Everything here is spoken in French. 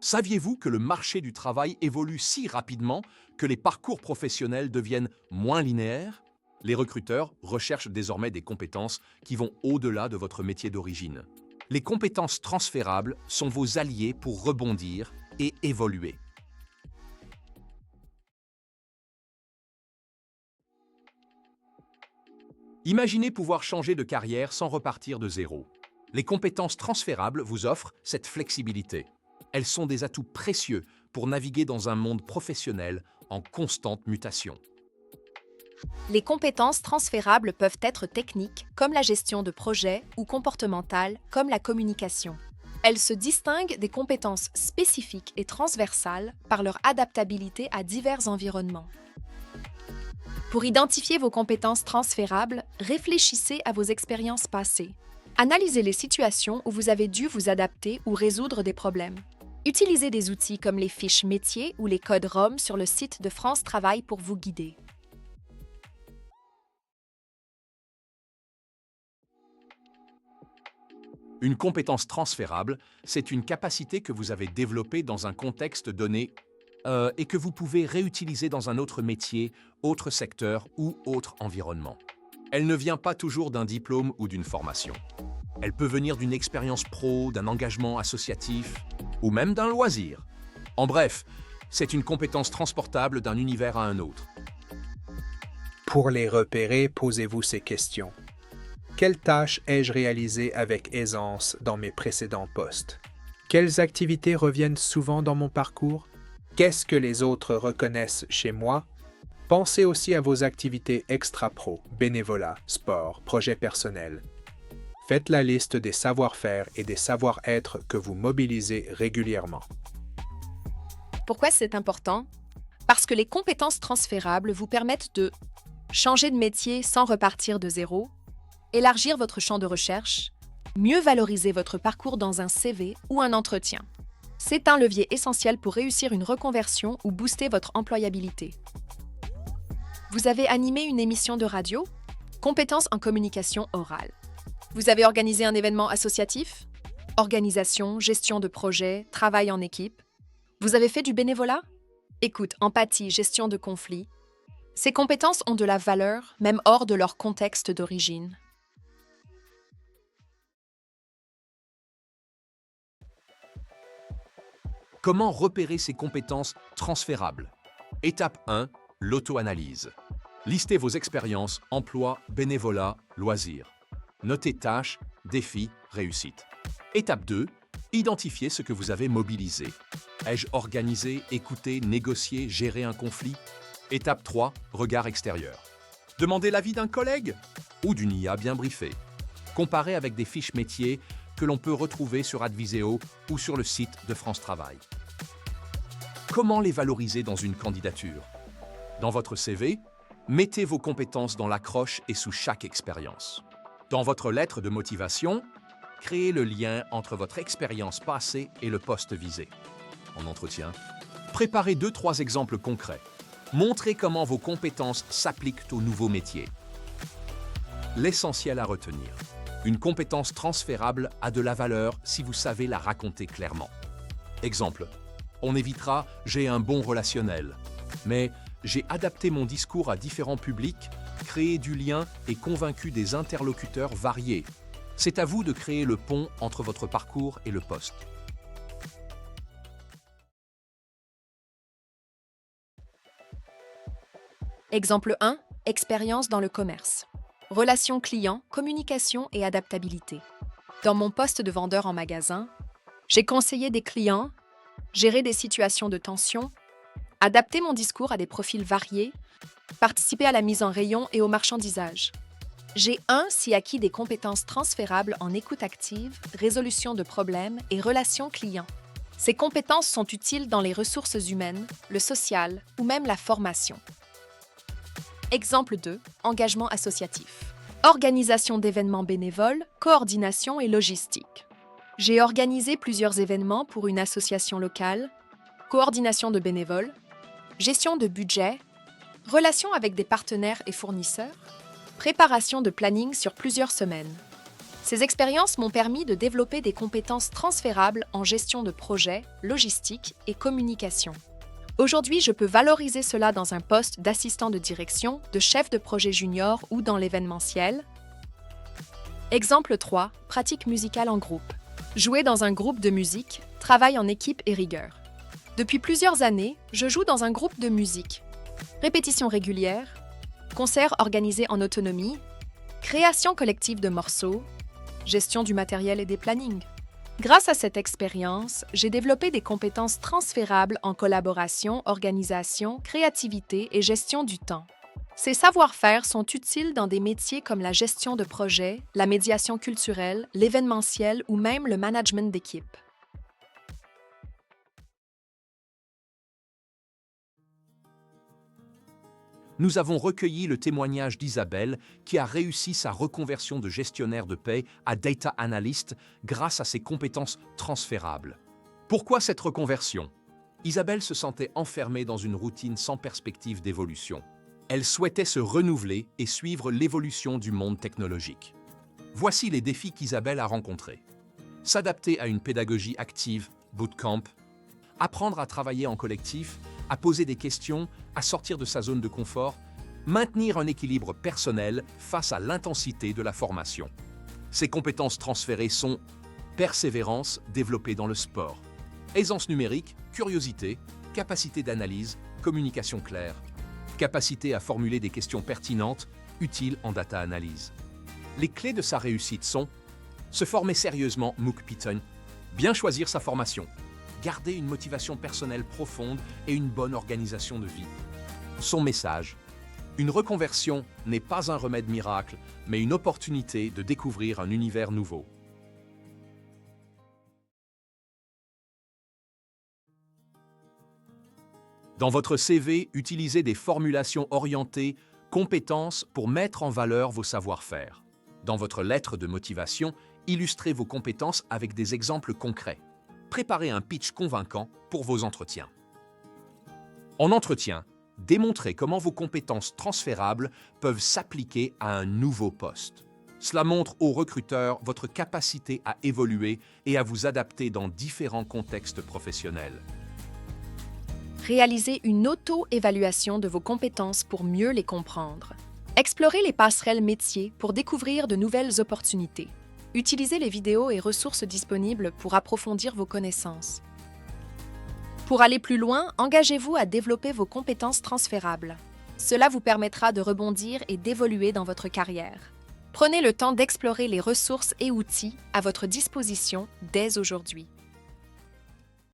Saviez-vous que le marché du travail évolue si rapidement que les parcours professionnels deviennent moins linéaires? Les recruteurs recherchent désormais des compétences qui vont au-delà de votre métier d'origine. Les compétences transférables sont vos alliés pour rebondir et évoluer. Imaginez pouvoir changer de carrière sans repartir de zéro. Les compétences transférables vous offrent cette flexibilité. Elles sont des atouts précieux pour naviguer dans un monde professionnel en constante mutation. Les compétences transférables peuvent être techniques, comme la gestion de projet, ou comportementales, comme la communication. Elles se distinguent des compétences spécifiques et transversales par leur adaptabilité à divers environnements. Pour identifier vos compétences transférables, réfléchissez à vos expériences passées. Analysez les situations où vous avez dû vous adapter ou résoudre des problèmes. Utilisez des outils comme les fiches métiers ou les codes ROM sur le site de France Travail pour vous guider. Une compétence transférable, c'est une capacité que vous avez développée dans un contexte donné et que vous pouvez réutiliser dans un autre métier, autre secteur ou autre environnement. Elle ne vient pas toujours d'un diplôme ou d'une formation. Elle peut venir d'une expérience pro, d'un engagement associatif ou même d'un loisir. En bref, c'est une compétence transportable d'un univers à un autre. Pour les repérer, posez-vous ces questions. Quelles tâches ai-je réalisées avec aisance dans mes précédents postes? Quelles activités reviennent souvent dans mon parcours? Qu'est-ce que les autres reconnaissent chez moi? Pensez aussi à vos activités extra-pro, bénévolat, sport, projets personnels. Faites la liste des savoir-faire et des savoir-être que vous mobilisez régulièrement. Pourquoi c'est important? Parce que les compétences transférables vous permettent de changer de métier sans repartir de zéro, élargir votre champ de recherche, mieux valoriser votre parcours dans un CV ou un entretien. C'est un levier essentiel pour réussir une reconversion ou booster votre employabilité. Vous avez animé une émission de radio? Compétences en communication orale. Vous avez organisé un événement associatif? Organisation, gestion de projet, travail en équipe. Vous avez fait du bénévolat? Écoute, empathie, gestion de conflits. Ces compétences ont de la valeur, même hors de leur contexte d'origine. Comment repérer ces compétences transférables? Étape 1, l'auto-analyse. Listez vos expériences, emploi, bénévolat, loisirs. Notez tâches, défis, réussites. Étape 2, identifiez ce que vous avez mobilisé. Ai-je organisé, écouté, négocié, géré un conflit? Étape 3, regard extérieur. Demandez l'avis d'un collègue ou d'une IA bien briefée. Comparez avec des fiches métiers que l'on peut retrouver sur Adviseo ou sur le site de France Travail. Comment les valoriser dans une candidature? Dans votre CV, mettez vos compétences dans l'accroche et sous chaque expérience. Dans votre lettre de motivation, créez le lien entre votre expérience passée et le poste visé. En entretien, préparez 2-3 exemples concrets. Montrez comment vos compétences s'appliquent au nouveau métier. L'essentiel à retenir. Une compétence transférable a de la valeur si vous savez la raconter clairement. Exemple, on évitera « j'ai un bon relationnel », mais « j'ai adapté mon discours à différents publics, créé du lien et convaincu des interlocuteurs variés ». C'est à vous de créer le pont entre votre parcours et le poste. Exemple 1, expérience dans le commerce. Relations clients, communication et adaptabilité. Dans mon poste de vendeur en magasin, j'ai conseillé des clients, géré des situations de tension, adapté mon discours à des profils variés, participé à la mise en rayon et au marchandisage. J'ai ainsi acquis des compétences transférables en écoute active, résolution de problèmes et relations clients. Ces compétences sont utiles dans les ressources humaines, le social ou même la formation. Exemple 2, engagement associatif. Organisation d'événements bénévoles, coordination et logistique. J'ai organisé plusieurs événements pour une association locale, coordination de bénévoles, gestion de budget, relations avec des partenaires et fournisseurs, préparation de planning sur plusieurs semaines. Ces expériences m'ont permis de développer des compétences transférables en gestion de projet, logistique et communication. Aujourd'hui, je peux valoriser cela dans un poste d'assistant de direction, de chef de projet junior ou dans l'événementiel. Exemple 3, pratique musicale en groupe. Jouer dans un groupe de musique, travail en équipe et rigueur. Depuis plusieurs années, je joue dans un groupe de musique. Répétition régulière, concerts organisés en autonomie, création collective de morceaux, gestion du matériel et des plannings. Grâce à cette expérience, j'ai développé des compétences transférables en collaboration, organisation, créativité et gestion du temps. Ces savoir-faire sont utiles dans des métiers comme la gestion de projet, la médiation culturelle, l'événementiel ou même le management d'équipe. Nous avons recueilli le témoignage d'Isabelle qui a réussi sa reconversion de gestionnaire de paie à data analyst grâce à ses compétences transférables. Pourquoi cette reconversion? Isabelle se sentait enfermée dans une routine sans perspective d'évolution. Elle souhaitait se renouveler et suivre l'évolution du monde technologique. Voici les défis qu'Isabelle a rencontrés. S'adapter à une pédagogie active, bootcamp, apprendre à travailler en collectif, à poser des questions, à sortir de sa zone de confort, maintenir un équilibre personnel face à l'intensité de la formation. Ces compétences transférées sont persévérance développée dans le sport, aisance numérique, curiosité, capacité d'analyse, communication claire, capacité à formuler des questions pertinentes, utiles en data analyse. Les clés de sa réussite sont se former sérieusement MOOC Python, bien choisir sa formation, garder une motivation personnelle profonde et une bonne organisation de vie. Son message: une reconversion n'est pas un remède miracle, mais une opportunité de découvrir un univers nouveau. Dans votre CV, utilisez des formulations orientées compétences pour mettre en valeur vos savoir-faire. Dans votre lettre de motivation, illustrez vos compétences avec des exemples concrets. Préparez un pitch convaincant pour vos entretiens. En entretien, démontrez comment vos compétences transférables peuvent s'appliquer à un nouveau poste. Cela montre aux recruteurs votre capacité à évoluer et à vous adapter dans différents contextes professionnels. Réalisez une auto-évaluation de vos compétences pour mieux les comprendre. Explorez les passerelles métiers pour découvrir de nouvelles opportunités. Utilisez les vidéos et ressources disponibles pour approfondir vos connaissances. Pour aller plus loin, engagez-vous à développer vos compétences transférables. Cela vous permettra de rebondir et d'évoluer dans votre carrière. Prenez le temps d'explorer les ressources et outils à votre disposition dès aujourd'hui.